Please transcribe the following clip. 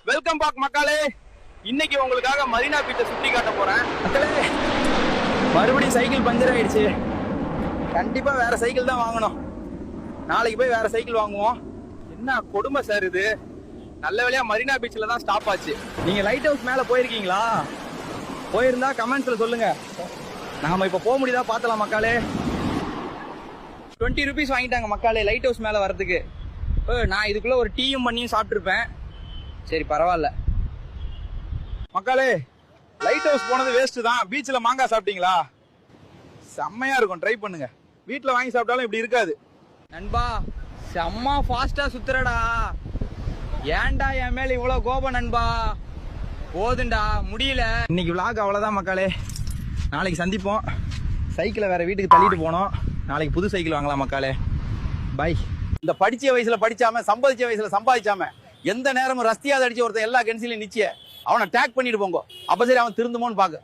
Welcome back மக்களே. இன்னைக்கு உங்களுக்காக மரீனா பீச்சை சுத்தி காட்ட போறேன். மக்களே, மறுபடியும் சைக்கிள் பஞ்சர் ஆயிடுச்சு. கண்டிப்பா வேற சைக்கிள் தான் வாங்கணும். நாளைக்கு போய் வேற சைக்கிள் வாங்குவோம். என்ன கொடுமை சார் இது. நல்ல வேளையா மரீனா பீச்ல தான் ஸ்டாப் ஆச்சு. நீங்க லைட் ஹவுஸ் மேல போயிருக்கீங்களா? போயிருந்தா கமெண்ட்ஸ்ல சொல்லுங்க. நாம இப்ப போக முடியுதா பார்த்தலாம் மக்களே. 20 rupees வாங்கிட்டாங்க மக்களே லைட் ஹவுஸ் மேல வரதுக்கு. நான் இதுக்குள்ள ஒரு டீயும் பண்ணியும் சாப்பிட்டுருப்பேன். சரி பரவாயில்ல. மக்களே, லைட் ஹவுஸ் போனது வேஸ்ட் தான். பீச்சில் மாங்காய் சாப்பிட்டீங்களா? செம்மையா இருக்கும், ட்ரை பண்ணுங்க. வீட்டில் வாங்கி சாப்பிட்டாலும் இப்படி இருக்காது. நண்பா, செம்ம ஃபாஸ்டா சுத்துறடா. ஏன்டா என் மேல இவ்வளவு கோபம் நண்பா? போதுண்டா, முடியல. இன்னைக்கு vlog அவ்வளவுதான் மக்களே. நாளைக்கு சந்திப்போம். சைக்கிளை வேற வீட்டுக்கு தள்ளிட்டு போனோம். நாளைக்கு புது சைக்கிள் வாங்கலாம் மக்களே. பை. இந்த படிச்ச வயசுல படிச்சாம, சம்பாதிச்ச வயசுல சம்பாதிச்சாம, எந்த நேரமும் ரஸ்தியாவது அடிச்சு ஒருத்தர் எல்லா கென்சிலையும் நிச்சய அவனை டேக் பண்ணிட்டு போங்க. அப்ப சரி அவன் திருந்துமோன்னு பாக்க.